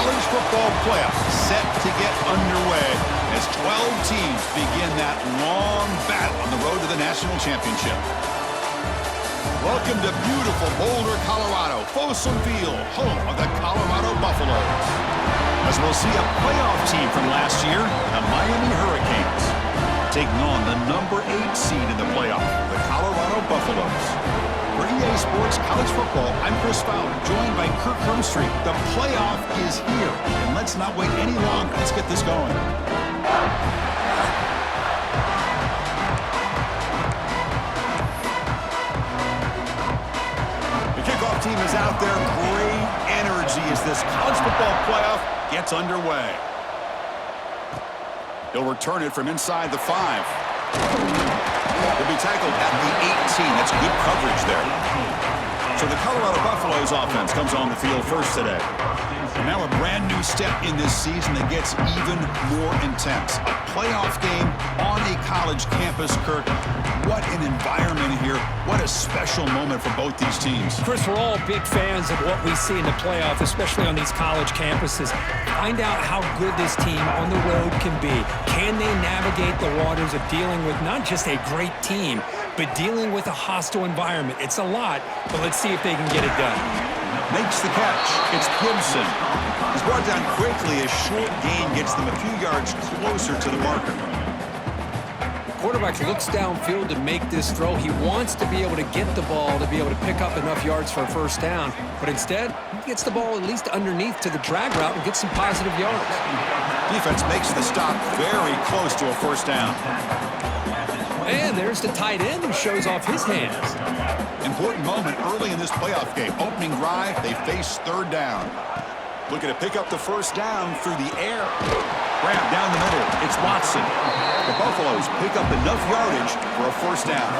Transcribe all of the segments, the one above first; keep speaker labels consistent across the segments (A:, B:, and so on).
A: college football playoff set to get underway as 12 teams begin that long battle on the road to the national championship. Welcome to beautiful Boulder, Colorado, Folsom Field, home of the Colorado Buffaloes. As we'll see a playoff team from last year, the Miami Hurricanes, taking on the number 8 seed in the playoff, the Colorado Buffaloes. For EA Sports College Football, I'm Chris Fowler, joined by Kirk Hermstreet. The playoff is here, and let's not wait any longer. Let's get this going. The kickoff team is out there. Great energy as this college football playoff gets underway. He'll return it from inside the 5. He'll be tackled at the 18. That's good coverage there. So the Colorado Buffaloes offense comes on the field first today. And now a brand new step in this season that gets even more intense. A playoff game on a college campus, Kirk. What an environment here. What a special moment for both these teams.
B: Chris, we're all big fans of what we see in the playoff, especially on these college campuses. Find out how good this team on the road can be. Can they navigate the waters of dealing with not just a great team, but dealing with a hostile environment? It's a lot, but let's see if they can get it done.
A: Makes the catch. It's Gibson. He's brought down quickly. A short gain gets them a few yards closer to the marker.
B: Quarterback looks downfield to make this throw. He wants to be able to get the ball to be able to pick up enough yards for a first down, but instead, he gets the ball at least underneath to the drag route and gets some positive yards.
A: Defense makes the stop very close to a first down.
B: And there's the tight end who shows off his hands.
A: Important moment early in this playoff game. Opening drive, they face third down. Looking to pick up the first down through the air. Grab down the middle. It's Watson. The Buffaloes pick up enough yardage for a first down.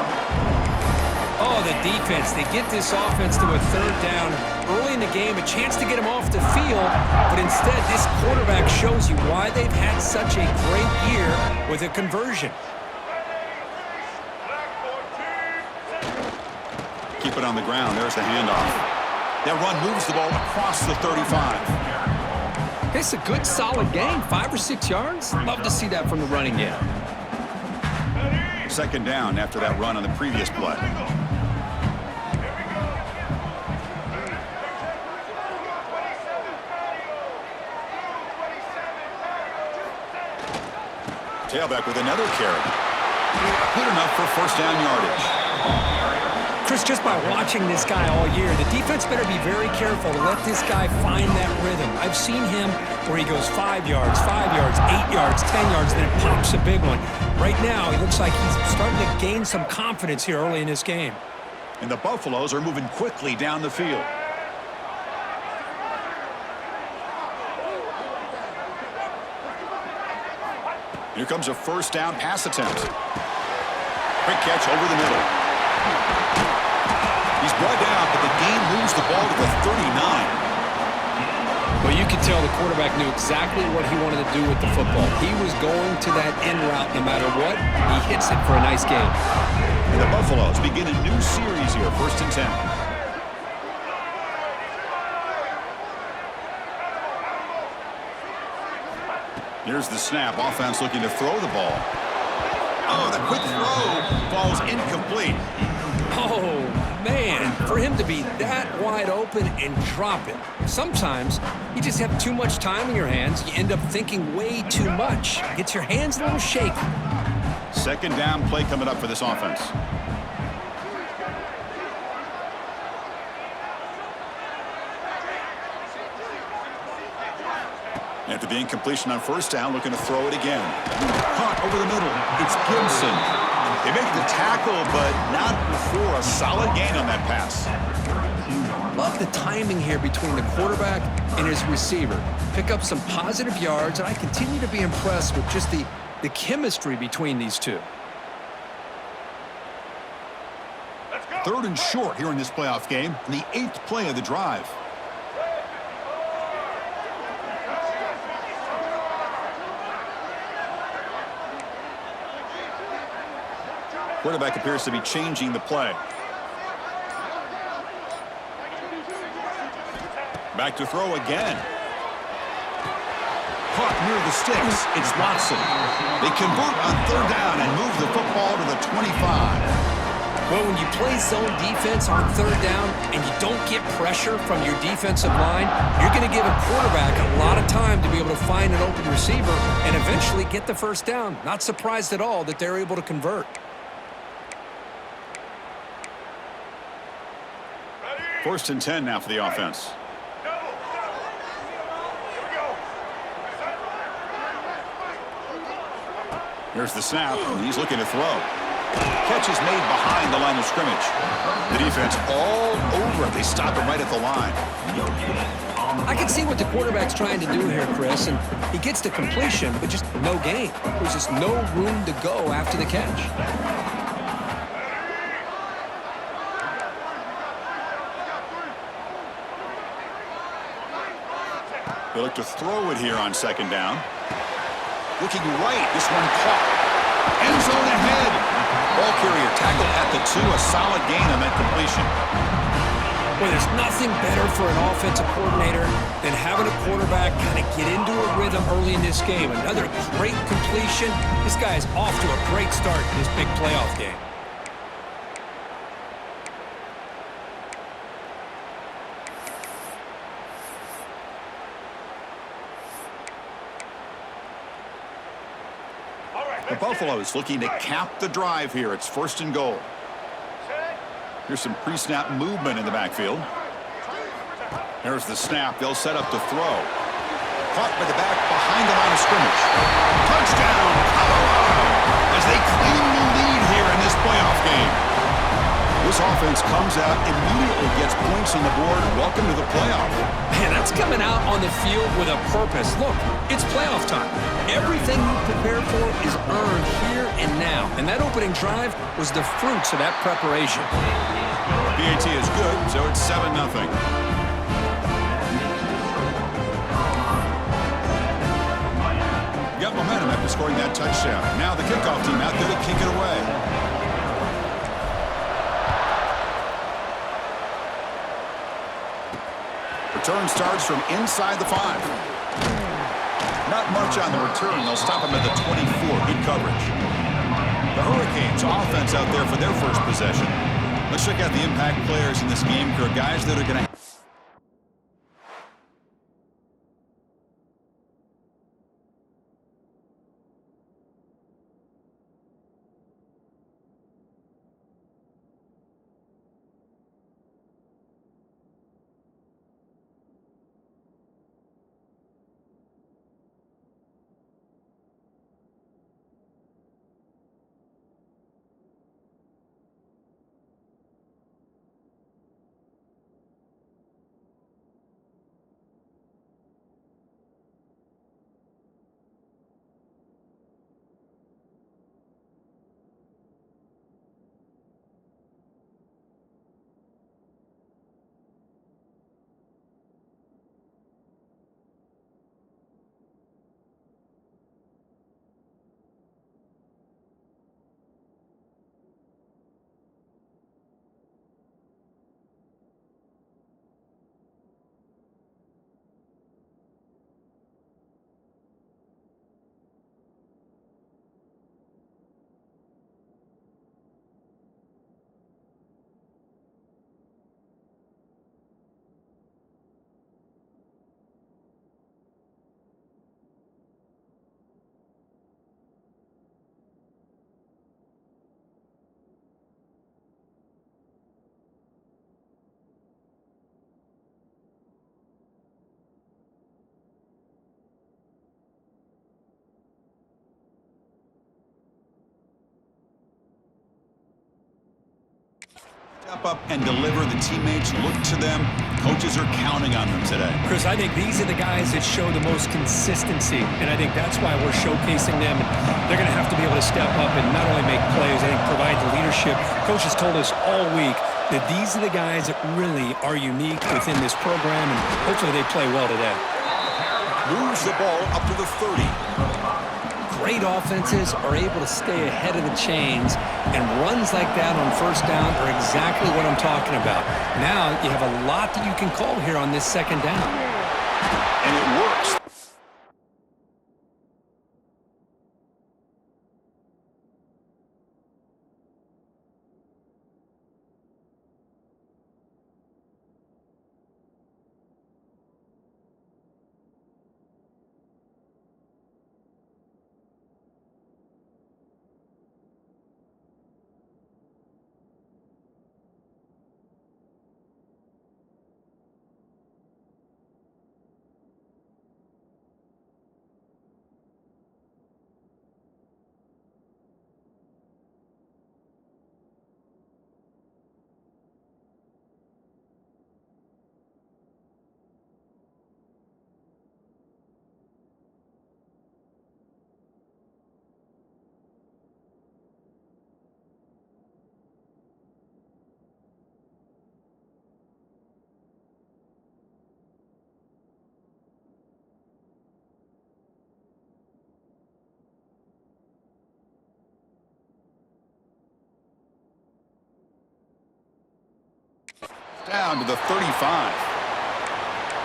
B: Oh, the defense. They get this offense to a third down early in the game, a chance to get him off the field, but instead this quarterback shows you why they've had such a great year with a conversion.
A: Keep it on the ground. There's the handoff. That run moves the ball across the 35.
B: It's a good, solid game. 5 or 6 yards. Love to see that from the running game.
A: Second down after that run on the previous play. Tailback with another carry. Good enough for first down yardage.
B: Chris, just by watching this guy all year, the defense better be very careful to let this guy find that rhythm. I've seen him where he goes 5 yards, 8 yards, 10 yards, and then it pops a big one. Right now, he looks like he's starting to gain some confidence here early in this game.
A: And the Buffaloes are moving quickly down the field. Here comes a first down pass attempt. Quick catch over the middle. He's brought down, but the game moves the ball to the 39.
B: Well, you could tell the quarterback knew exactly what he wanted to do with the football. He was going to that in route no matter what. He hits it for a nice game.
A: And the Buffaloes begin a new series here, 1st and 10. Here's the snap. Offense looking to throw the ball. Oh, the quick throw falls incomplete.
B: Oh, man, for him to be that wide open and drop it. Sometimes you just have too much time in your hands. You end up thinking way too much. Gets your hands a little shaky.
A: Second down play coming up for this offense. After the incompletion on first down, looking to throw it again. Caught over the middle. It's Gibson. They make the tackle, but not before a solid gain on that pass.
B: Love the timing here between the quarterback and his receiver. Pick up some positive yards, and I continue to be impressed with just the chemistry between these two.
A: Third and short here in this playoff game, and the 8th play of the drive. Quarterback appears to be changing the play. Back to throw again. caught near the sticks. It's Watson. They convert on third down and move the football to the 25.
B: Well, when you play zone defense on third down and you don't get pressure from your defensive line, you're going to give a quarterback a lot of time to be able to find an open receiver and eventually get the first down. Not surprised at all that they're able to convert.
A: First and 10 now for the offense. Here's the snap, and he's looking to throw. Catch is made behind the line of scrimmage. The defense all over it. They stop him right at the line.
B: I can see what the quarterback's trying to do here, Chris, and he gets the completion, but just no gain. There's just no room to go after the catch.
A: They look to throw it here on second down. Looking right. This one caught. End zone ahead. Ball carrier tackled at the 2. A solid gain on that completion.
B: Well, there's nothing better for an offensive coordinator than having a quarterback kind of get into a rhythm early in this game. Another great completion. This guy is off to a great start in this big playoff game.
A: The Buffaloes looking to cap the drive here. It's first and goal. Here's some pre-snap movement in the backfield. There's the snap. They'll set up to throw. Caught by the back behind the line of scrimmage. Touchdown, Colorado, as they claim the lead here in this playoff game. This offense comes out, immediately gets points on the board. Welcome to the playoff.
B: Man, that's coming out on the field with a purpose. Look, it's playoff time. Everything you prepare for is earned here and now. And that opening drive was the fruits of that preparation.
A: PAT is good, so it's 7-0. Got momentum after scoring that touchdown. Now the kickoff team out there to kick it away. Return starts from inside the 5. Not much on the return. They'll stop him at the 24. Good coverage. The Hurricanes offense out there for their first possession. Let's check out the impact players in this game. There are guys that are going to... Step up and deliver. The teammates look to them. Coaches are counting on them today.
B: Chris, I think these are the guys that show the most consistency, and I think that's why we're showcasing them. They're going to have to be able to step up and not only make plays, I think provide the leadership. Coach has told us all week that these are the guys that really are unique within this program, and hopefully they play well today.
A: Moves the ball up to the 30.
B: Great offenses are able to stay ahead of the chains, and runs like that on first down are exactly what I'm talking about. Now you have a lot that you can call here on this second down.
A: And it works. Down to the 35.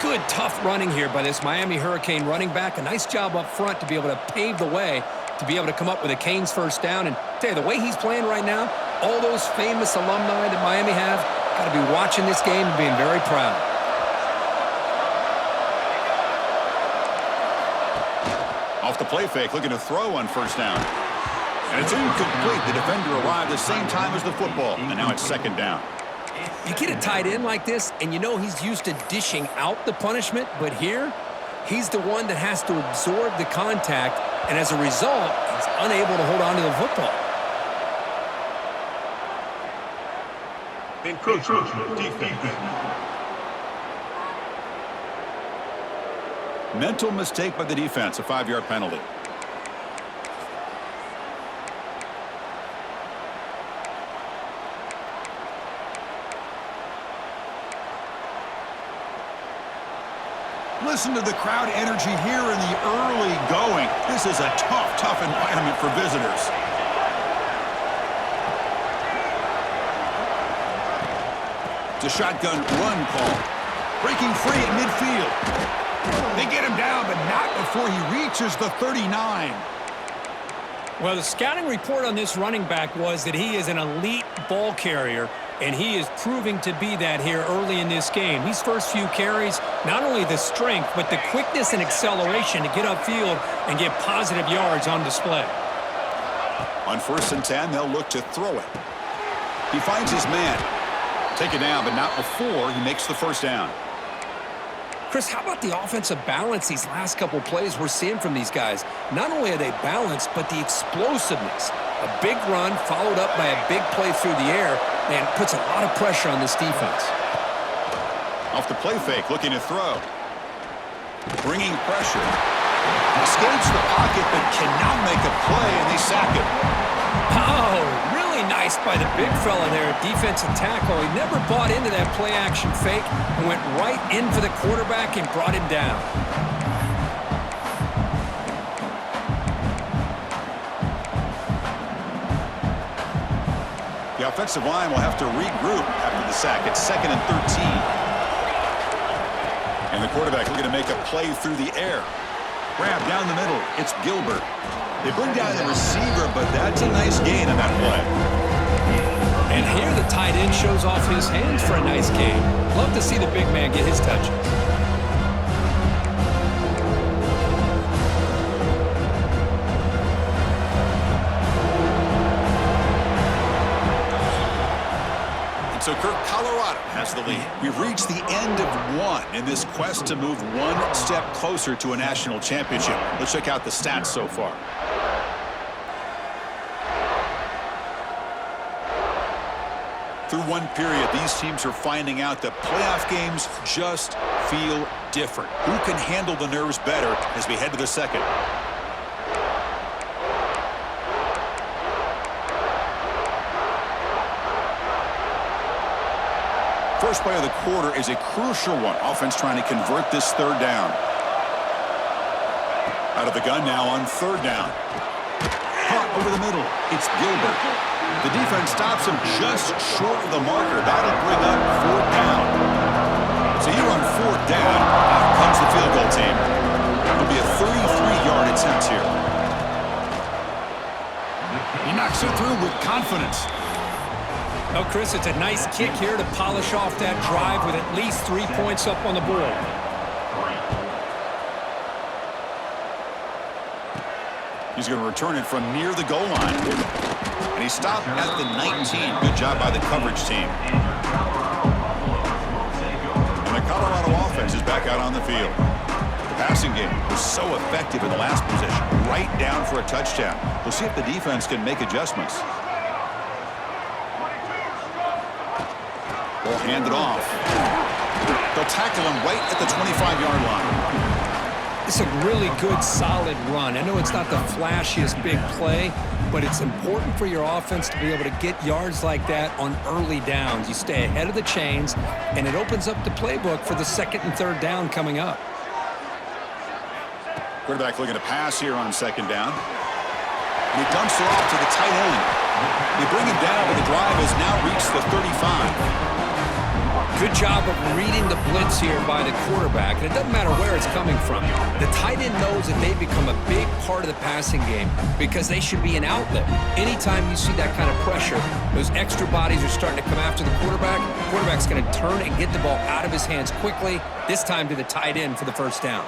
B: Good, tough running here by this Miami Hurricane running back. A nice job up front to be able to pave the way to be able to come up with a Canes first down. And tell you, the way he's playing right now, all those famous alumni that Miami have got to be watching this game and being very proud.
A: Off the play fake, looking to throw on first down. And it's incomplete. The defender arrived the same time as the football. And now it's second down.
B: You get a tight end like this, and you know he's used to dishing out the punishment, but here, he's the one that has to absorb the contact, and as a result, he's unable to hold on to the football.
A: Encroachment, defense. Mental mistake by the defense, a 5-yard penalty. Listen to the crowd energy here in the early going. This is a tough environment for visitors. It's a shotgun run call. Breaking free at midfield. They get him down, but not before he reaches the 39.
B: Well, the scouting report on this running back was that he is an elite ball carrier, and he is proving to be that here early in this game. These first few carries, not only the strength, but the quickness and acceleration to get upfield and get positive yards on display.
A: On 1st and 10, they'll look to throw it. He finds his man. Take it down, but not before he makes the first down.
B: Chris, how about the offensive balance these last couple plays we're seeing from these guys? Not only are they balanced, but the explosiveness. A big run followed up by a big play through the air, and puts a lot of pressure on this defense.
A: Off the play fake, looking to throw. Bringing pressure. Escapes the pocket, but cannot make a play, and they sack him.
B: Oh, really nice by the big fella there, defensive tackle. He never bought into that play-action fake and went right in for the quarterback and brought him down.
A: The offensive line will have to regroup after the sack. It's 2nd and 13. And the quarterback looking to make a play through the air. Grab down the middle. It's Gilbert. They bring down the receiver, but that's a nice gain on that play.
B: And here the tight end shows off his hands for a nice game. Love to see the big man get his touches.
A: So Kirk, Colorado has the lead. We've reached the end of one in this quest to move one step closer to a national championship. Let's check out the stats so far. Through one period, these teams are finding out that playoff games just feel different. Who can handle the nerves better as we head to the second? First play of the quarter is a crucial one. Offense trying to convert this third down. Out of the gun now on 3rd down. Caught over the middle. It's Gilbert. The defense stops him just short of the marker. That'll bring up 4th down. So here on 4th down, out comes the field goal team. It'll be a 33-yard attempt here. He knocks it through with confidence.
B: Oh, Chris, it's a nice kick here to polish off that drive with at least 3 points up on the board.
A: He's going to return it from near the goal line. And he stopped at the 19. Good job by the coverage team. And the Colorado offense is back out on the field. The passing game was so effective in the last possession. Right down for a touchdown. We'll see if the defense can make adjustments. They'll hand it off. They'll tackle him right at the 25-yard line.
B: It's a really good, solid run. I know it's not the flashiest big play, but it's important for your offense to be able to get yards like that on early downs. You stay ahead of the chains, and it opens up the playbook for the 2nd and 3rd down coming up.
A: Quarterback looking to pass here on 2nd down. And he dumps it off to the tight end. They bring him down, but the drive has now reached the 35.
B: Good job of reading the blitz here by the quarterback, and it doesn't matter where it's coming from. The tight end knows that they've become a big part of the passing game because they should be an outlet. Anytime you see that kind of pressure, those extra bodies are starting to come after the quarterback. The quarterback's going to turn and get the ball out of his hands quickly, this time to the tight end for the first down.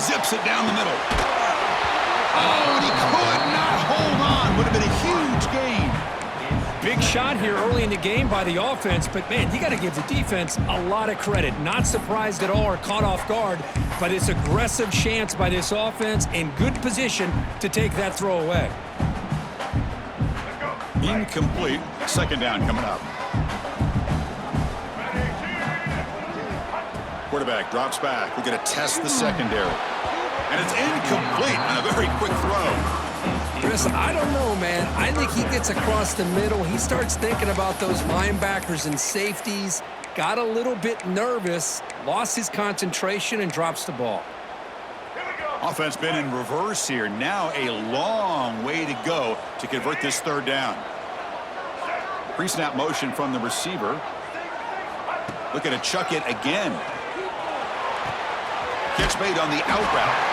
A: Zips it down the middle. Oh, and he could not hold on. Would have been a huge gain.
B: Big shot here early in the game by the offense, but, man, you got to give the defense a lot of credit. Not surprised at all or caught off guard, but it's aggressive chance by this offense in good position to take that throw away.
A: Incomplete. Second down coming up. Quarterback drops back. We're going to test the secondary. And it's incomplete on a very quick throw.
B: Chris, I don't know, man. I think he gets across the middle. He starts thinking about those linebackers and safeties. Got a little bit nervous, lost his concentration, and drops the ball.
A: Offense been in reverse here. Now a long way to go to convert this third down. Pre-snap motion from the receiver. Looking to chuck it again. Catch made on the out route.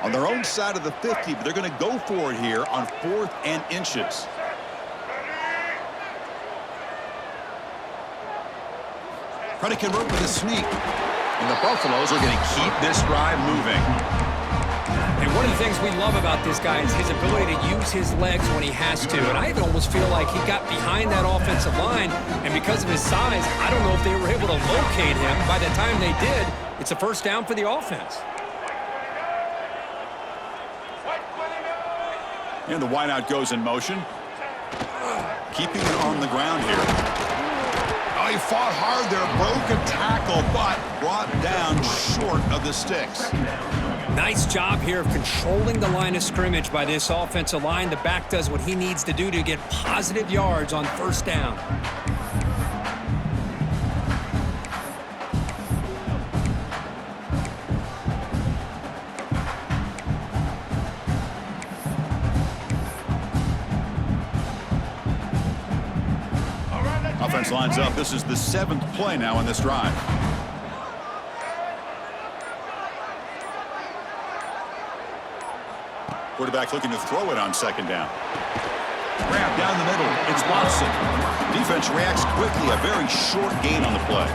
A: On their own side of the 50, but they're going to go for it here on 4th and inches. Trying to convert with a sneak. And the Buffaloes are going to keep this drive moving.
B: And one of the things we love about this guy is his ability to use his legs when he has to. And I even almost feel like he got behind that offensive line, and because of his size, I don't know if they were able to locate him. By the time they did, it's a first down for the offense.
A: And the wideout goes in motion. Keeping it on the ground here. Oh, he fought hard there. Broke a tackle, but brought down short of the sticks.
B: Nice job here of controlling the line of scrimmage by this offensive line. The back does what he needs to do to get positive yards on first down.
A: Offense lines up. This is the 7th play now in this drive. Quarterback looking to throw it on second down. Grab down the middle. It's Watson. Defense reacts quickly. A very short gain on the play.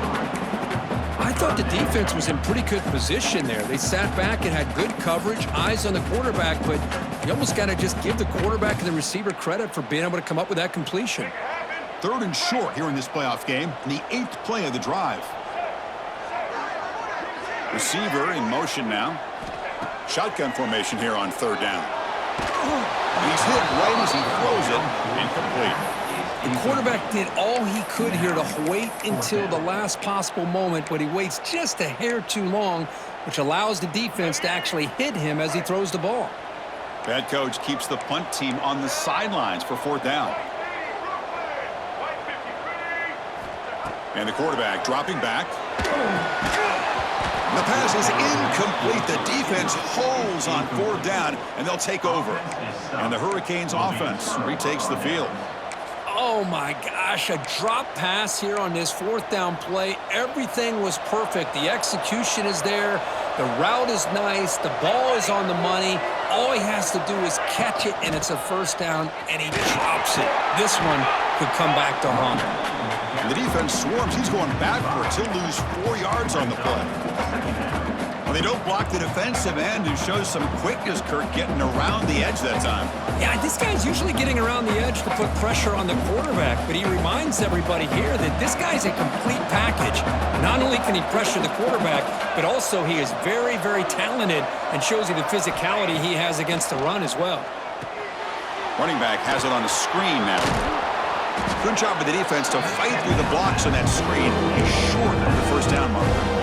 B: I thought the defense was in pretty good position there. They sat back and had good coverage, eyes on the quarterback, but you almost got to just give the quarterback and the receiver credit for being able to come up with that completion.
A: 3rd and short here in this playoff game, and the 8th play of the drive. Receiver in motion now. Shotgun formation here on 3rd down. He's hit right as he throws it. Incomplete.
B: The quarterback did all he could here to wait until the last possible moment, but he waits just a hair too long, which allows the defense to actually hit him as he throws the ball.
A: Bad coach keeps the punt team on the sidelines for 4th down. And the quarterback dropping back. The pass is incomplete. The defense holds on 4th down, and they'll take over. And the Hurricanes offense retakes the field.
B: Oh, my gosh, a drop pass here on this 4th down play. Everything was perfect. The execution is there. The route is nice. The ball is on the money. All he has to do is catch it, and it's a first down, and he drops it. This one could come back to haunt him.
A: And the defense swarms. He's going backwards. He'll lose 4 yards on the play. Well, they don't block the defensive end, who shows some quickness, Kirk, getting around the edge that time.
B: Yeah, this guy's usually getting around the edge to put pressure on the quarterback, but he reminds everybody here that this guy's a complete package. Not only can he pressure the quarterback, but also he is very, very talented and shows you the physicality he has against the run as well.
A: Running back has it on the screen now. Good job by the defense to fight through the blocks on that screen. He's short of the first down marker.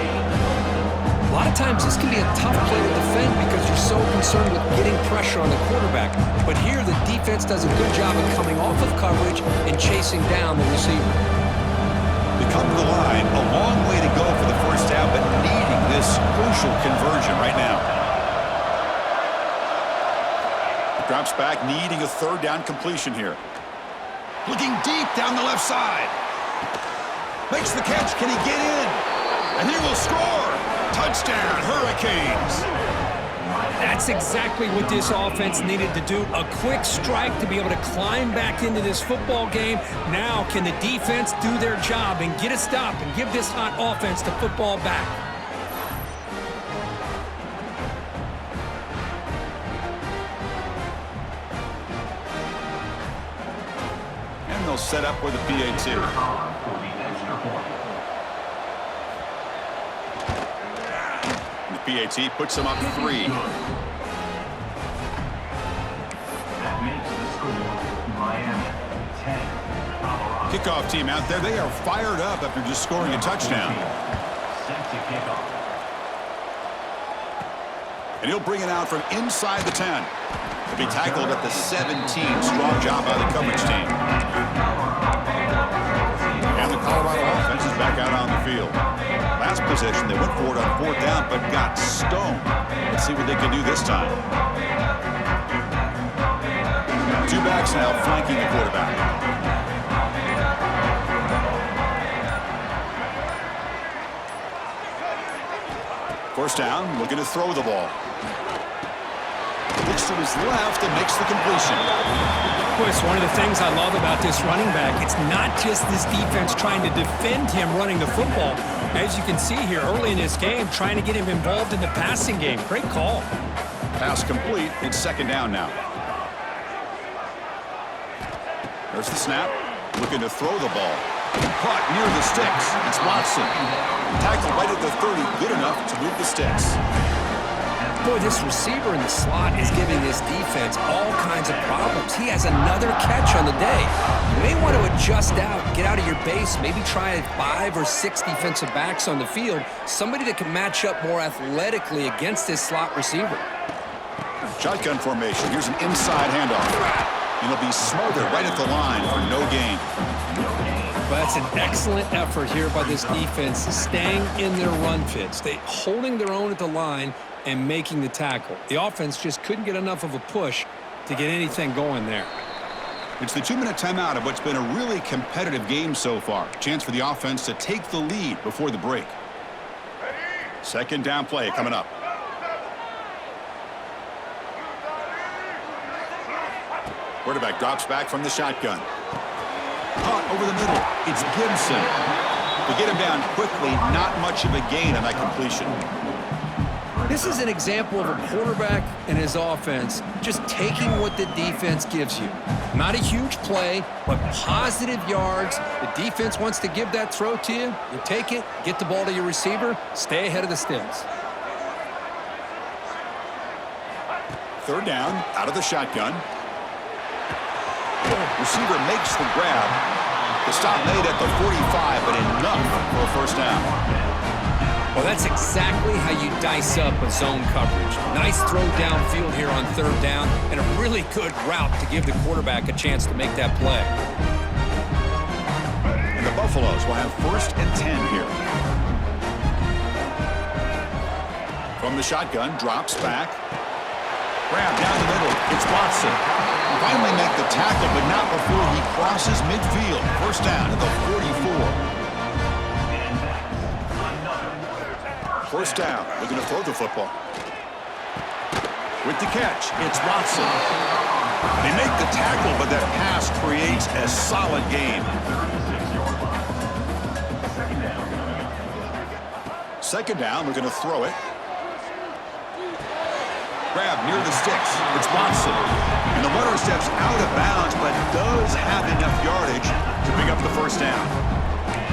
B: A lot of times this can be a tough play to defend because you're so concerned with getting pressure on the quarterback. But here the defense does a good job of coming off of coverage and chasing down the receiver.
A: They come to the line, a long way to go for the first down, but needing this crucial conversion right now. Drops back, needing a third down completion here. Looking deep down the left side. Makes the catch. Can he get in? And he will score. Touchdown, Hurricanes.
B: That's exactly what this offense needed to do. A quick strike to be able to climb back into this football game. Now can the defense do their job and get a stop and give this hot offense the football back?
A: And they'll set up with a PAT. PAT puts them up 3. Kickoff team out there. They are fired up after just scoring a touchdown. And he'll bring it out from inside the 10. To be tackled at the 17. Strong job by the coverage team. And the Colorado offense is back out on the field. Last possession, they went for it on 4th down, but got stoned. Let's see what they can do this time. 2 backs now flanking the quarterback. First down, looking to throw the ball. Looks to his left and makes the completion.
B: Boy, it's one of the things I love about this running back. It's not just this defense trying to defend him running the football. As you can see here early in this game, trying to get him involved in the passing game. Great call.
A: Pass complete. It's 2nd down now. There's the snap. Looking to throw the ball. Caught near the sticks. It's Watson. Tackled right at the 30. Good enough to move the sticks.
B: Boy, this receiver in the slot is giving this defense all kinds of problems. He has another catch on the day. You may want to adjust out, get out of your base, maybe try 5 or 6 defensive backs on the field, somebody that can match up more athletically against this slot receiver.
A: Shotgun formation. Here's an inside handoff. And he'll be smothered right at the line for no gain.
B: But that's an excellent effort here by this defense, staying in their run fits. They holding their own at the line and making the tackle. The offense just couldn't get enough of a push to get anything going there.
A: It's the 2-minute timeout of what's been a really competitive game so far. Chance for the offense to take the lead before the break. 2nd down play coming up. Quarterback drops back from the shotgun. Caught over the middle. It's Gibson. To get him down quickly, not much of a gain on that completion.
B: This is an example of a quarterback and his offense just taking what the defense gives you. Not a huge play, but positive yards. The defense wants to give that throw to you. You take it, get the ball to your receiver, stay ahead of the sticks.
A: 3rd down, out of the shotgun. Receiver makes the grab. The stop made at the 45, but enough for a first down.
B: Well, that's exactly how you dice up a zone coverage. Nice throw downfield here on 3rd down, and a really good route to give the quarterback a chance to make that play.
A: And the Buffaloes will have 1st and 10 here. From the shotgun, drops back. Grab down the middle. It's Watson. Finally make the tackle, but not before he crosses midfield. First down at the 44. First down. Looking to throw the football. With the catch, it's Watson. They make the tackle, but that pass creates a solid gain. 2nd down. Looking to throw it. Grab near the sticks. It's Watson. And the runner steps out of bounds, but does have enough yardage to pick up the first down.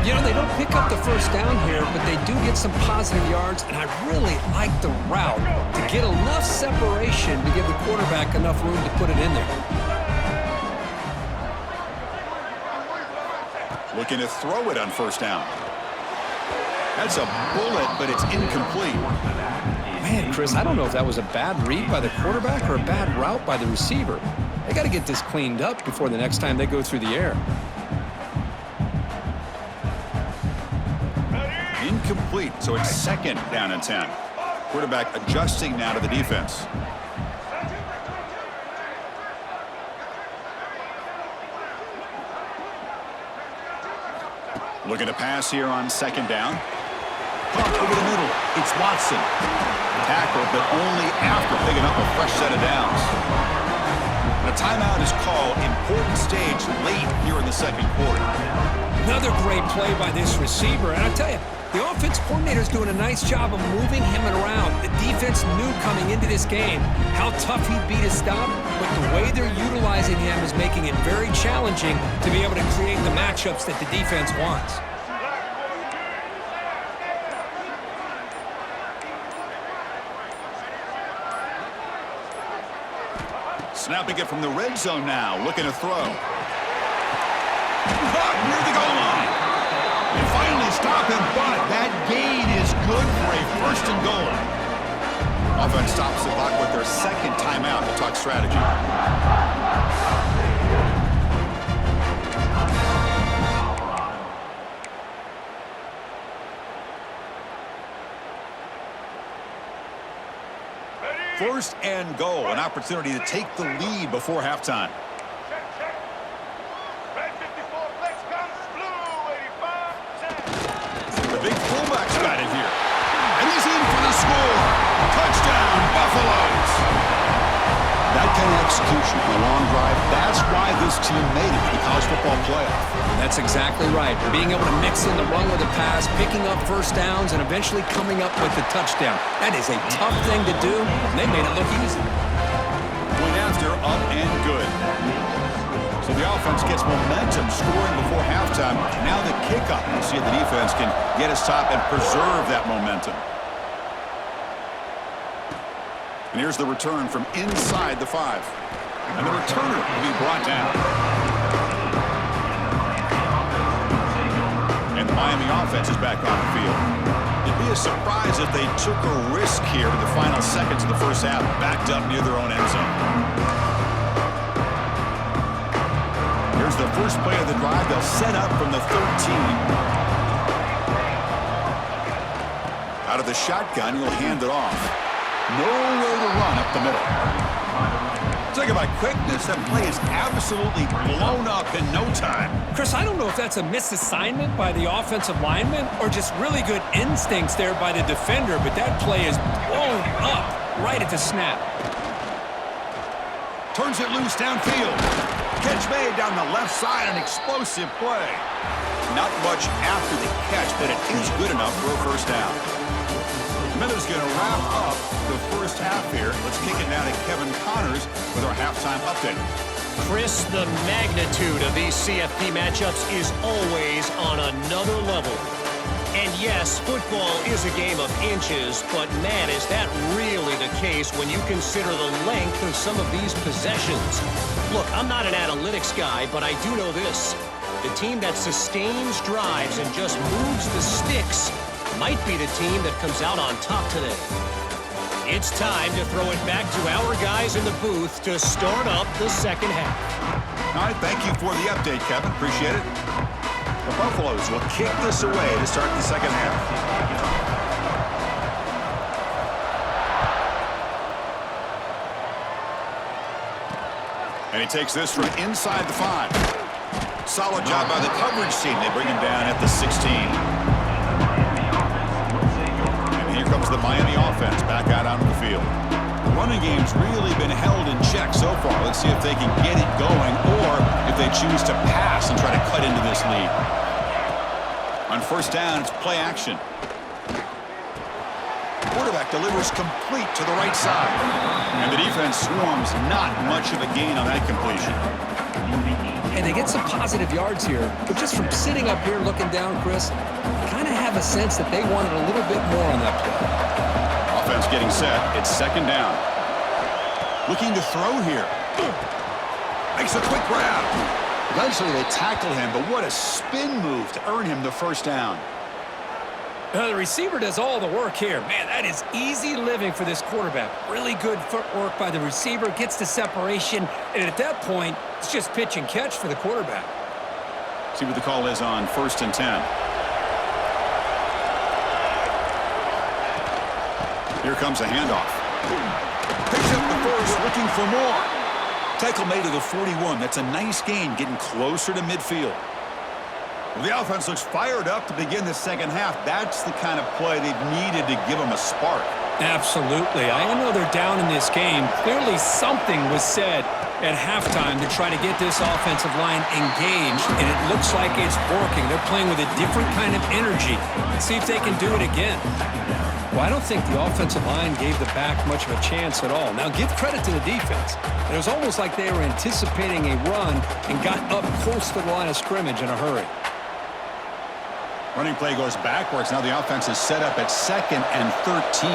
B: You know, they don't pick up the first down here, but they do get some positive yards, and I really like the route to get enough separation to give the quarterback enough room to put it in there.
A: Looking to throw it on first down. That's a bullet, but it's incomplete.
B: Man, Chris, I don't know if that was a bad read by the quarterback or a bad route by the receiver. They got to get this cleaned up before the next time they go through the air.
A: Incomplete, so it's 2nd down and 10. Quarterback adjusting now to the defense. Looking to pass here on 2nd down. Pump over the middle. It's Watson. Tackle, but only after picking up a fresh set of downs. And a timeout is called. Important stage late here in the 2nd quarter.
B: Another great play by this receiver. And I tell you, the offense coordinator is doing a nice job of moving him around. The defense knew coming into this game how tough he'd be to stop, but the way they're utilizing him is making it very challenging to be able to create the matchups that the defense wants.
A: Snapping it from the red zone now, looking to throw. Caught near the goal line. And finally stop him, but that gain is good for a 1st and goal. Offense stops the clock with their 2nd timeout to talk strategy. First and goal, an opportunity to take the lead before halftime. The big fullback's got it here. And he's in for the score. Touchdown, Buffaloes. That kind of execution on a long drive, that's why this team made it to the college football playoff.
B: That's exactly right. Being able to mix in the run with the pass, picking up first downs, and eventually coming up with the touchdown. That is a tough thing to do, and they made it look easy.
A: Point after, up and good. So the offense gets momentum scoring before halftime. Now the kickoff. We'll see if the defense can get a stop and preserve that momentum. And here's the return from inside the 5. And the returner will be brought down. And the Miami offense is back on the field. It'd be a surprise if they took a risk here in the final seconds of the first half, backed up near their own end zone. Here's the first play of the drive. They'll set up from the 13. Out of the shotgun, he'll hand it off. Nowhere to run up the middle. Talk about quickness. That play is absolutely blown up in no time.
B: Chris, I don't know if that's a misassignment by the offensive lineman or just really good instincts there by the defender, but that play is blown up right at the snap.
A: Turns it loose downfield. Catch made down the left side, an explosive play. Not much after the catch, but it is good enough for a first down. Miller's going to wrap up the first half here. Let's kick it now to Kevin Connors with our halftime update.
C: Chris, the magnitude of these CFP matchups is always on another level. And yes, football is a game of inches, but man, is that really the case when you consider the length of some of these possessions. Look, I'm not an analytics guy, but I do know this. The team that sustains drives and just moves the sticks might be the team that comes out on top today. It's time to throw it back to our guys in the booth to start up the second half.
A: All right, thank you for the update, Kevin. Appreciate it. The Buffaloes will kick this away to start the second half. And he takes this from inside the 5. Solid job by the coverage team. They bring him down at the 16. Comes the Miami offense back out onto the field. The running game's really been held in check so far. Let's see if they can get it going or if they choose to pass and try to cut into this lead. On first down, it's play action. Quarterback delivers complete to the right side. And the defense swarms, not much of a gain on that completion.
B: And they get some positive yards here, but just from sitting up here looking down, Chris, kind of have a sense that they wanted a little bit more on that play.
A: Offense getting set. It's second down. Looking to throw here. Makes a quick grab. Eventually they tackle him, but what a spin move to earn him the first down.
B: The receiver does all the work here. Man, that is easy living for this quarterback. Really good footwork by the receiver, gets the separation, and at that point, it's just pitch and catch for the quarterback.
A: See what the call is on 1st and 10. Here comes a handoff. Picks up the first, looking for more. Tackle made to the 41. That's a nice gain, getting closer to midfield. Well, the offense looks fired up to begin the second half. That's the kind of play they've needed to give them a spark.
B: Absolutely. I know they're down in this game. Clearly something was said at halftime to try to get this offensive line engaged, and it looks like it's working. They're playing with a different kind of energy. Let's see if they can do it again. Well, I don't think the offensive line gave the back much of a chance at all. Now, give credit to the defense. It was almost like they were anticipating a run and got up close to the line of scrimmage in a hurry.
A: Running play goes backwards. Now the offense is set up at 2nd and 13.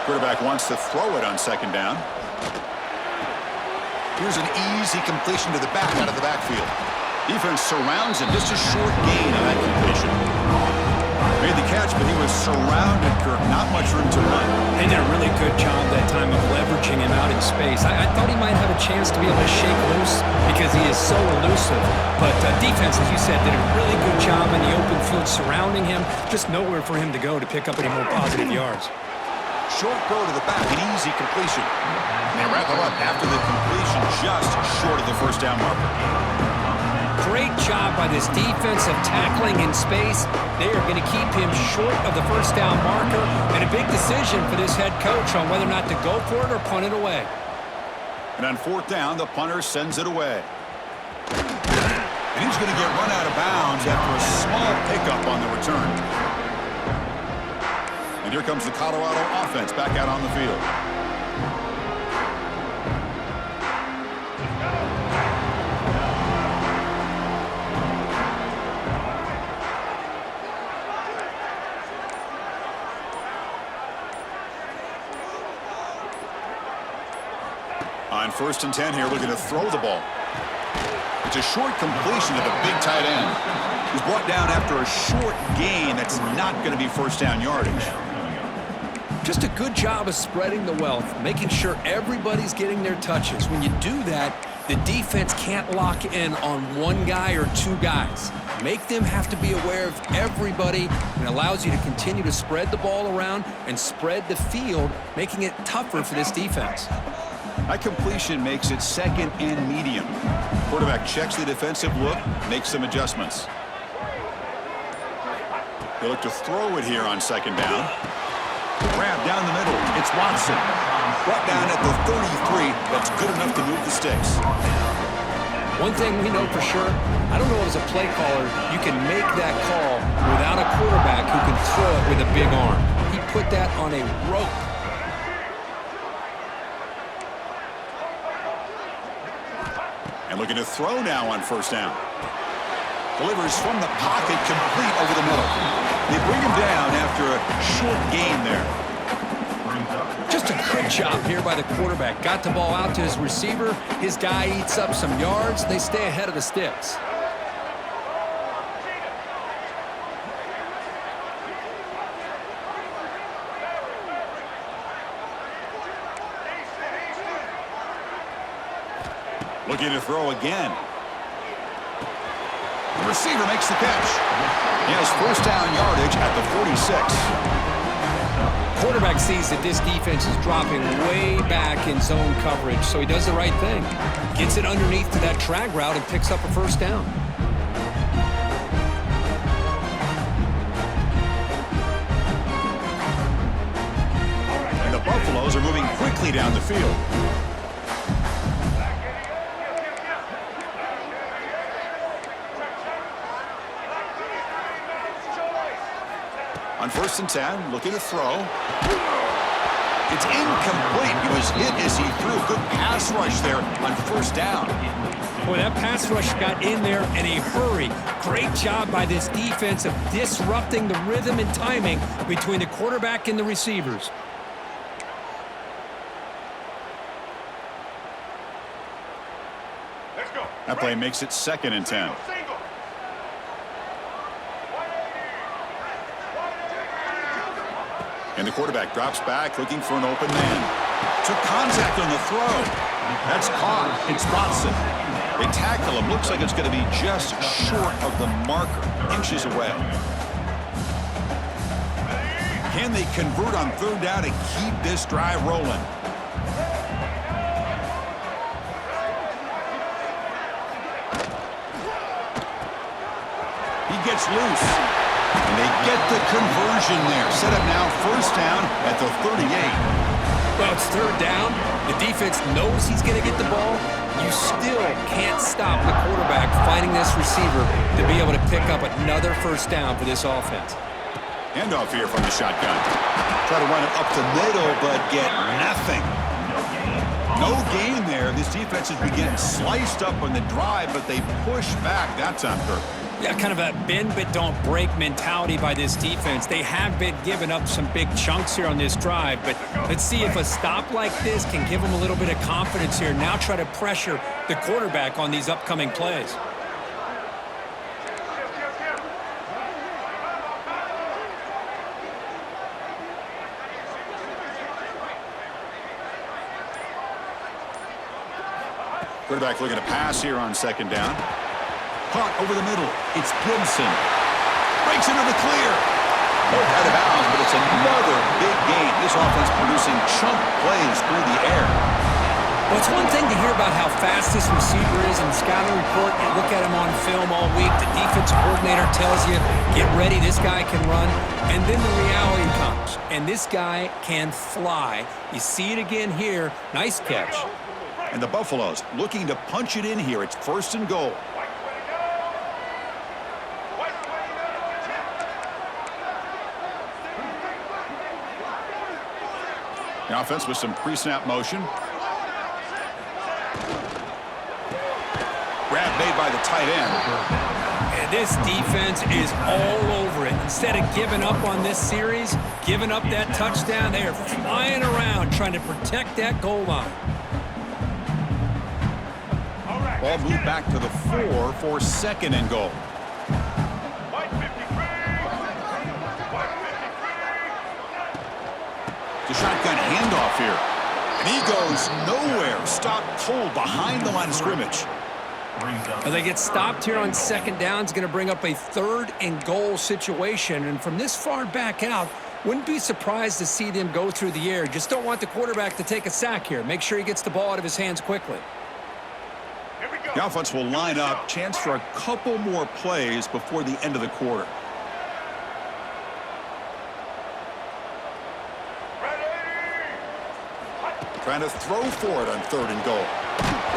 A: Quarterback wants to throw it on 2nd down. Here's an easy completion to the back out of the backfield. Defense surrounds him. Just a short gain on that completion. Made the catch, but he was surrounded, Kirk. Not much room to run.
B: They did a really good job that time of leveraging him out in space. I thought he might have a chance to be able to shake loose because he is so elusive. But defense, as you said, did a really good job in the open field surrounding him. Just nowhere for him to go to pick up any more positive yards.
A: Short throw to the back, an easy completion. They wrap him up after the completion just short of the 1st down marker.
B: Great job by this defense of tackling in space. They are going to keep him short of the 1st down marker, and a big decision for this head coach on whether or not to go for it or punt it away.
A: And on 4th down, the punter sends it away. And he's going to get run out of bounds after a small pickup on the return. And here comes the Colorado offense back out on the field. On 1st and 10 here, looking to throw the ball. It's a short completion to the big tight end. He's brought down after a short gain that's not going to be 1st down yardage.
B: Just a good job of spreading the wealth, making sure everybody's getting their touches. When you do that, the defense can't lock in on one guy or two guys. Make them have to be aware of everybody, and allows you to continue to spread the ball around and spread the field, making it tougher for this defense.
A: That completion makes it 2nd and medium. Quarterback checks the defensive look, makes some adjustments. They look to throw it here on 2nd down. Grab down the middle. It's Watson. Brought down at the 33. That's good enough to move the sticks.
B: One thing we know for sure, I don't know as a play caller, you can make that call without a quarterback who can throw it with a big arm. He put that on a rope.
A: And looking to throw now on 1st down. Delivers from the pocket, complete over the middle. They bring him down after a short gain there.
B: Just a good job here by the quarterback. Got the ball out to his receiver. His guy eats up some yards. They stay ahead of the sticks.
A: Looking to throw again. The receiver makes the catch. He has 1st down yardage at the 46.
B: Quarterback sees that this defense is dropping way back in zone coverage, so he does the right thing. Gets it underneath to that drag route and picks up a 1st down.
A: And the Buffaloes are moving quickly down the field. On 1st and 10, looking to throw. It's incomplete. He was hit as he threw. Good pass rush there on 1st down.
B: Boy, that pass rush got in there in a hurry. Great job by this defense of disrupting the rhythm and timing between the quarterback and the receivers.
A: That play makes it 2nd and 10. And the quarterback drops back, looking for an open man. Took contact on the throw. That's caught. It's Watson. They tackle him. Looks like it's going to be just short of the marker, inches away. Can they convert on third down and keep this drive rolling? He gets loose. And they get the conversion there. Set up now first down at the 38.
B: Well, it's third down. The defense knows he's going to get the ball. You still can't stop the quarterback finding this receiver to be able to pick up another first down for this offense.
A: Handoff here from the shotgun. Try to run it up the middle, but get nothing. No gain there. This defense has been getting sliced up on the drive, but they push back that time, Kirk.
B: Yeah, kind of a bend but don't break mentality by this defense. They have been giving up some big chunks here on this drive, but let's see if a stop like this can give them a little bit of confidence here. Now try to pressure the quarterback on these upcoming plays.
A: Quarterback looking to pass here on second down. Caught over the middle. It's Gibson. Breaks into the clear. Both out of bounds, but it's another big gain. This offense producing chunk plays through the air.
B: Well, it's one thing to hear about how fast this receiver is in the scouting report. You look at him on film all week. The defensive coordinator tells you, get ready, this guy can run. And then the reality comes, and this guy can fly. You see it again here. Nice catch.
A: And the Buffaloes looking to punch it in here. It's first and goal. The offense with some pre-snap motion. Grab made by the tight end.
B: And this defense is all over it. Instead of giving up on this series, giving up that touchdown, they are flying around trying to protect that goal line.
A: Ball moved back to the 4 for second and goal. The shotgun handoff here. And he goes nowhere. Stopped cold behind the line of scrimmage.
B: Well, they get stopped here on second down. It's going to bring up a third and goal situation. And from this far back out, wouldn't be surprised to see them go through the air. Just don't want the quarterback to take a sack here. Make sure he gets the ball out of his hands quickly.
A: The offense will line up. Chance for a couple more plays before the end of the quarter. Trying to throw for it on third and goal.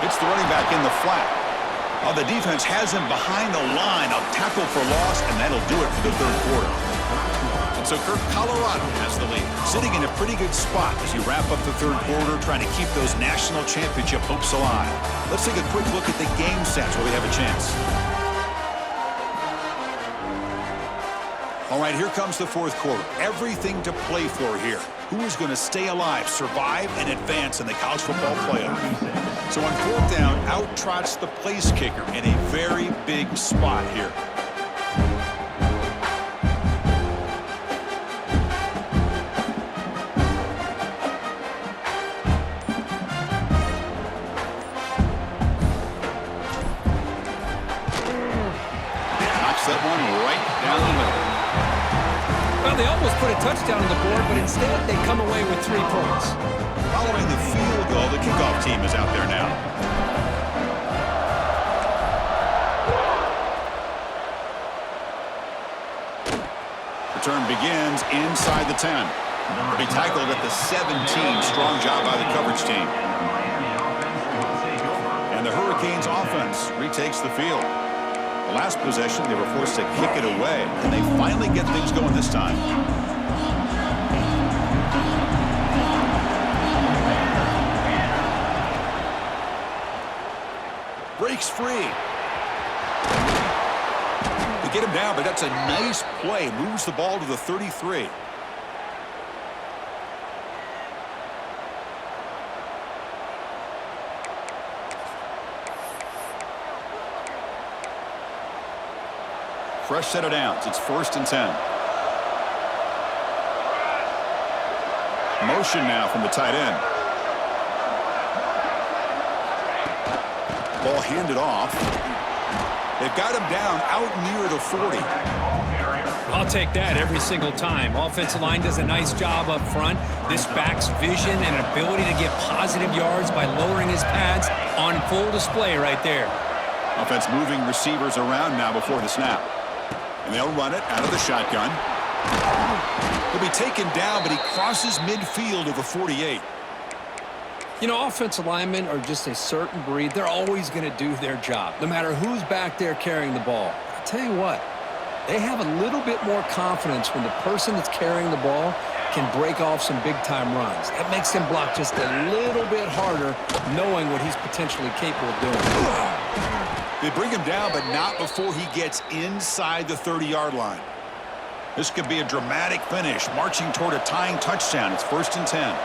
A: It's the running back in the flat. Oh, the defense has him behind the line. A tackle for loss, and that'll do it for the third quarter. And so Kirk, Colorado has the lead, sitting in a pretty good spot as you wrap up the third quarter, trying to keep those national championship hopes alive. Let's take a quick look at the game stats while we have a chance. All right, here comes the fourth quarter. Everything to play for here. Who is going to stay alive, survive, and advance in the college football playoff? So on fourth down, out trots the place kicker in a very big spot here. Knocks that one right down the middle.
B: Well, they almost put a touchdown on the board, but instead they come away with 3 points.
A: Following the field goal, the kickoff team is out there now. Return begins inside the 10. He tackled at the 17. Strong job by the coverage team. And the Hurricanes offense retakes the field. The last possession, they were forced to kick it away. And they finally get things going this time. Breaks free. They get him down, but that's a nice play. Moves the ball to the 33. Fresh set of downs. It's first and 10. Motion now from the tight end. Ball handed off. They've got him down out near the 40.
B: I'll take that every single time. Offensive line does a nice job up front. This back's vision and ability to get positive yards by lowering his pads on full display right there.
A: Offense moving receivers around now before the snap. And they'll run it out of the shotgun. He'll be taken down, but he crosses midfield of the 48.
B: You know, offensive linemen are just a certain breed. They're always going to do their job, no matter who's back there carrying the ball. I'll tell you what, they have a little bit more confidence when the person that's carrying the ball can break off some big-time runs. That makes him block just a little bit harder, knowing what he's potentially capable of doing.
A: They bring him down, but not before he gets inside the 30-yard line. This could be a dramatic finish, marching toward a tying touchdown. It's 1st and 10.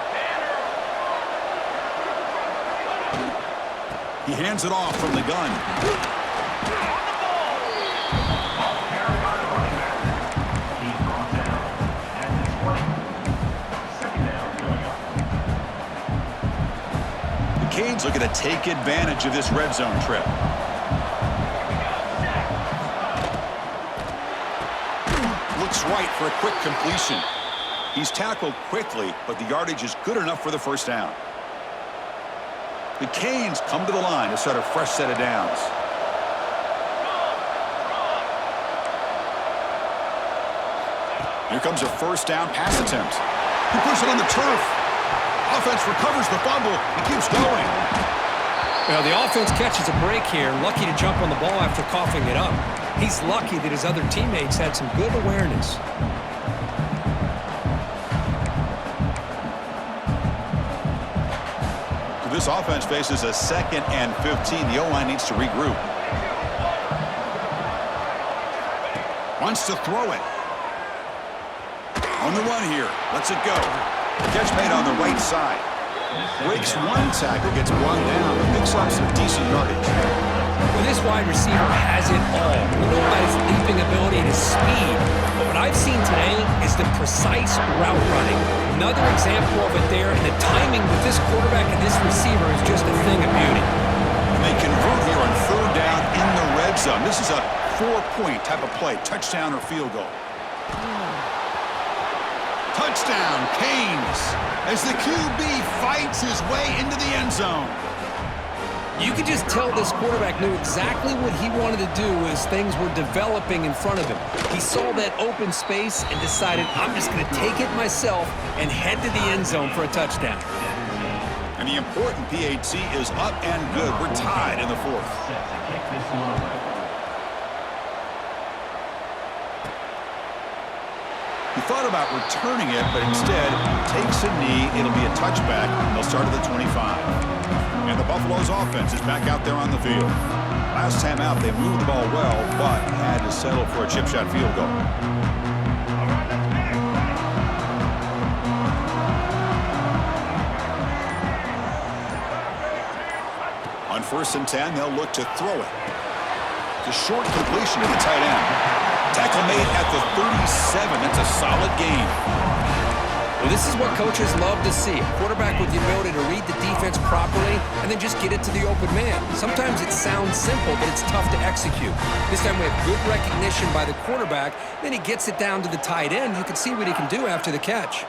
A: He hands it off from the gun. The Canes looking to take advantage of this red zone trip. Looks right for a quick completion. He's tackled quickly, but the yardage is good enough for the first down. The Canes come to the line to start a fresh set of downs. Here comes a first down pass attempt. He puts it on the turf. Offense recovers the fumble. He keeps going.
B: Well, the offense catches a break here, lucky to jump on the ball after coughing it up. He's lucky that his other teammates had some good awareness.
A: This offense faces a 2nd and 15. The O-line needs to regroup. Wants to throw it. On the run here. Lets it go. Catch made on the right side. Breaks one tackle, gets brought down, but picks up some decent yardage.
B: Well, this wide receiver has it all. We know about his leaping ability and his speed. But what I've seen today is the precise route running. Another example of it there, and the timing with this quarterback and this receiver is just a thing of beauty.
A: And they convert here on 3rd down in the red zone. This is a 4-point type of play, touchdown or field goal. Touchdown, Canes, as the QB fights his way into the end zone.
B: You could just tell this quarterback knew exactly what he wanted to do as things were developing in front of him. He saw that open space and decided, I'm just going to take it myself and head to the end zone for a touchdown.
A: And the important PAT is up and good. We're tied in the 4th. He thought about returning it, but instead takes a knee. It'll be a touchback. They'll start at the 25. And the Buffalo's offense is back out there on the field. Last time out, they moved the ball well, but had to settle for a chip shot field goal. On 1st and 10, they'll look to throw it. The short completion to the tight end. Tackle made at the 37. That's a solid gain.
B: Well, this is what coaches love to see. A quarterback with the ability to read the defense properly and then just get it to the open man. Sometimes it sounds simple, but it's tough to execute. This time we have good recognition by the quarterback. Then he gets it down to the tight end. You can see what he can do after the catch.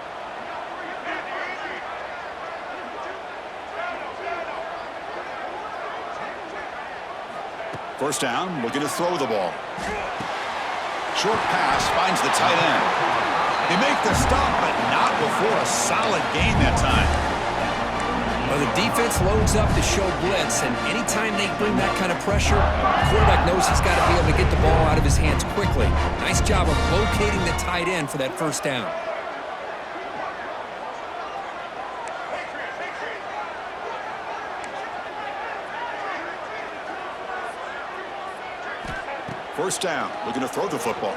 A: First down, looking to throw the ball. Short pass finds the tight end. They make the stop, but not before a solid gain that time.
B: Well, the defense loads up to show blitz, and anytime they bring that kind of pressure, the quarterback knows he's got to be able to get the ball out of his hands quickly. Nice job of locating the tight end for that first down.
A: First down, looking to throw the football.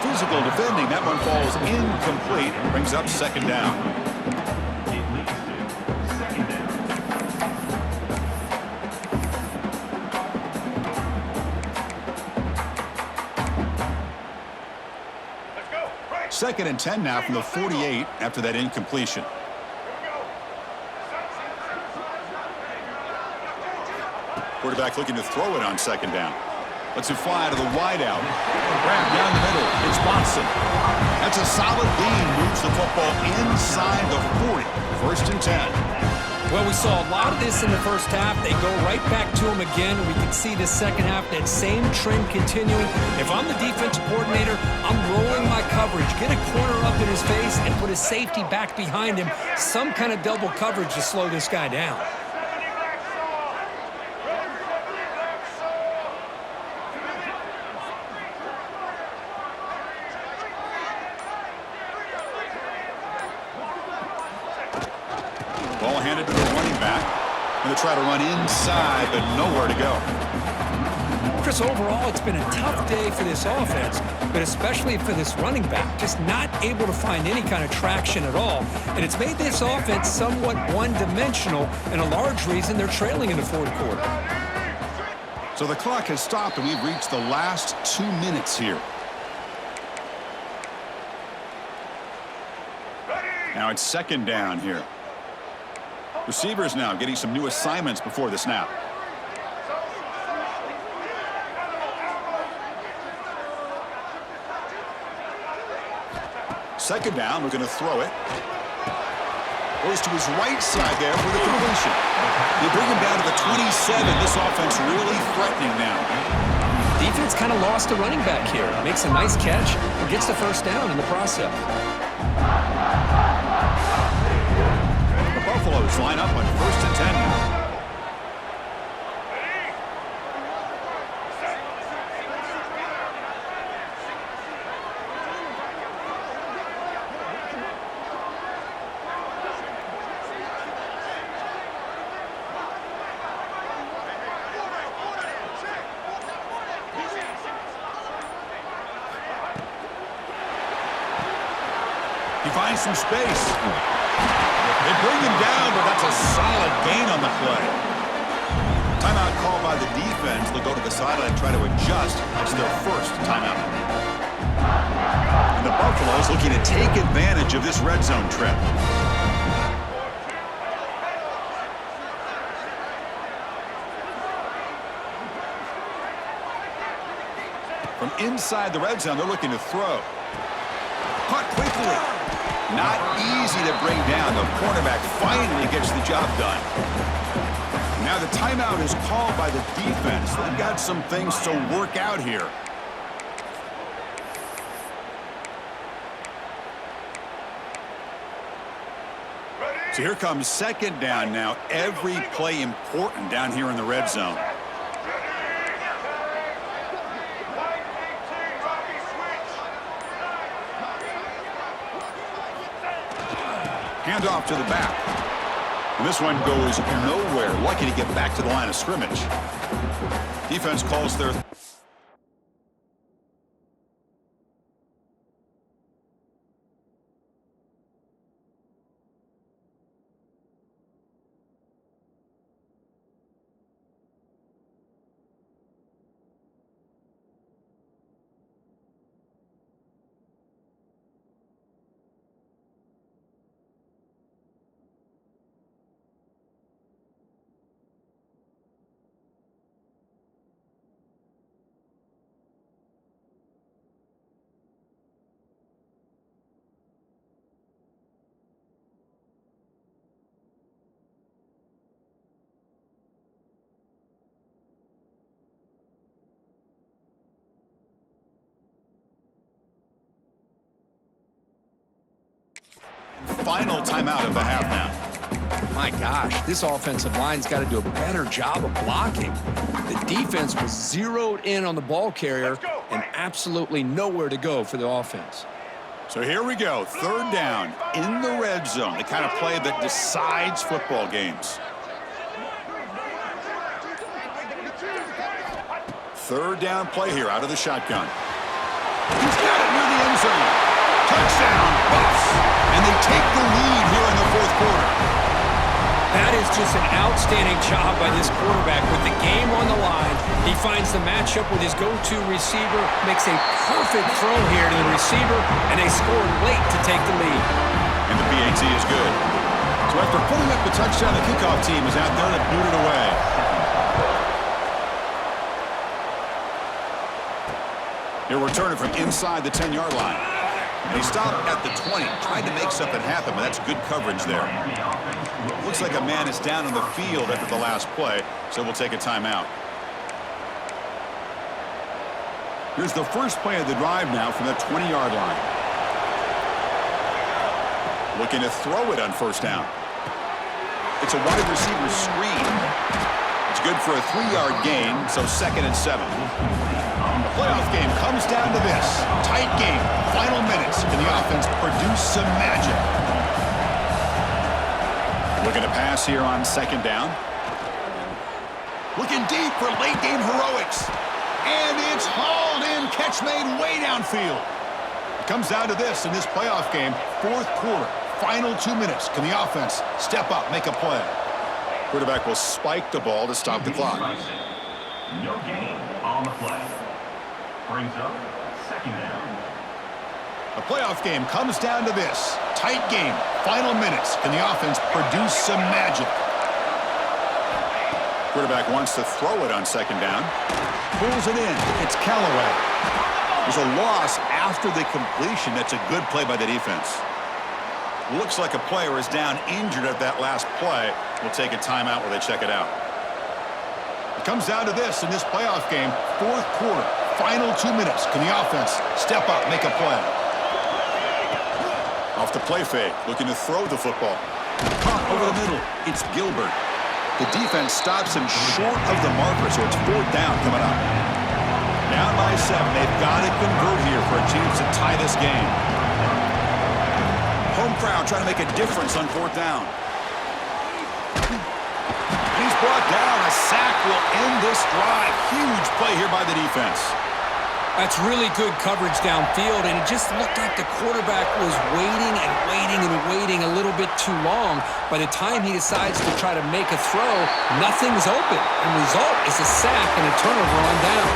A: Physical defending, that one falls incomplete, brings up 2nd down. 2nd and 10 now from the 48 after that incompletion. Quarterback looking to throw it on 2nd down. Lets it fly to the wideout. Grab down the middle. It's Watson. That's a solid gain. Moves the football inside the 40. 1st and 10.
B: Well, we saw a lot of this in the first half. They go right back to him again. We can see the second half, that same trend continuing. If I'm the defensive coordinator, I'm rolling my coverage. Get a corner up in his face and put his safety back behind him. Some kind of double coverage to slow this guy down.
A: Ball handed to the running back. Going to try to run inside, but nowhere to go.
B: Chris, overall, it's been a tough day for this offense, but especially for this running back. Just not able to find any kind of traction at all. And it's made this offense somewhat one-dimensional, and a large reason they're trailing in the 4th quarter.
A: So the clock has stopped, and we've reached the last 2 minutes here. Now it's 2nd down here. Receivers now getting some new assignments before the snap. Second down, we're going to throw it. Goes to his right side there for the completion. They bring him down to the 27. This offense really threatening now.
B: Defense kind of lost a running back here. Makes a nice catch and gets the 1st down in the process.
A: Buffaloes line up on 1st and 10 now. He finds some space. They bring him down, but that's a solid gain on the play. Timeout called by the defense. They'll go to the sideline and try to adjust. It's their 1st timeout. And the Buffaloes looking to take advantage of this red zone trip. From inside the red zone, they're looking to throw. Caught quickly. Not easy to bring down. The cornerback finally gets the job done. Now the timeout is called by the defense. They've got some things to work out here. So here comes 2nd down now. Every play important down here in the red zone. Handoff to the back. And this one goes nowhere. Lucky to get back to the line of scrimmage. Defense calls their... Final timeout of the half now.
B: My gosh, this offensive line's got to do a better job of blocking. The defense was zeroed in on the ball carrier and absolutely nowhere to go for the offense.
A: So here we go. 3rd down in the red zone. The kind of play that decides football games. 3rd down play here out of the shotgun. He's got it near the end zone. Touchdown, Buffs. And they take the lead here in the 4th quarter.
B: That That is just an outstanding job by this quarterback with the game on the line. He finds the matchup with his go-to receiver, makes a perfect throw here to the receiver, and they score late to take the lead.
A: And the PAT is good. So after putting up the touchdown, the kickoff team is out there to boot it away. He'll return it from inside the 10-yard line. And he stopped at the 20, trying to make something happen, but that's good coverage there. Looks like a man is down on the field after the last play, so we'll take a timeout. Here's the first play of the drive now from the 20-yard line. Looking to throw it on first down. It's a wide receiver screen. It's good for a 3-yard gain, so 2nd and 7. The playoff game comes down to this. Tight game, final minutes. Can the offense produce some magic? Looking to pass here on 2nd down. Looking deep for late game heroics. And it's hauled in. Catch made way downfield. It comes down to this in this playoff game. 4th quarter, final 2 minutes. Can the offense step up, make a play? Quarterback will spike the ball to stop the clock.
D: No gain on the play. Brings up 2nd down.
A: The playoff game comes down to this. Tight game, final minutes. Can the offense produce some magic? Quarterback wants to throw it on 2nd down. Pulls it in. It's Callaway. There's a loss after the completion. That's a good play by the defense. Looks like a player is down injured at that last play. We'll take a timeout while they check it out. It comes down to this in this playoff game. 4th quarter, final 2 minutes. Can the offense step up, make a play? Off the play fake, looking to throw the football. Caught over the middle. It's Gilbert. The defense stops him short of the marker, so it's 4th down coming up. Down by 7. They've got to convert here for a chance to tie this game. Home crowd trying to make a difference on 4th down. He's brought down. A sack will end this drive. Huge play here by the defense.
B: That's really good coverage downfield, and it just looked like the quarterback was waiting and waiting and waiting a little bit too long. By the time he decides to try to make a throw, nothing's open. And the result is a sack and a turnover on down.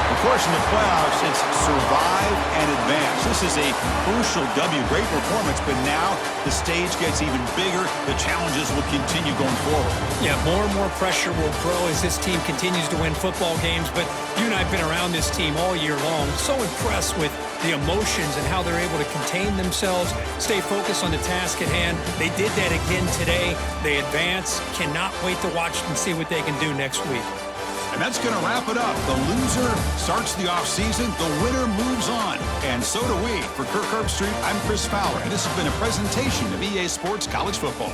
A: Of course, in the playoffs, it's survive and advance. This is a crucial W. Great performance, but now the stage gets even bigger. The challenges will continue going forward.
B: Yeah, more and more pressure will grow as this team continues to win football games, but you and I have been around this team all year long. So impressed with the emotions and how they're able to contain themselves, stay focused on the task at hand. They did that again today. They advance. Cannot wait to watch them see what they can do next week.
A: And that's going to wrap it up. The loser starts the offseason. The winner moves on. And so do we. For Kirk Herbstreit, I'm Chris Fowler. And this has been a presentation of EA Sports College Football.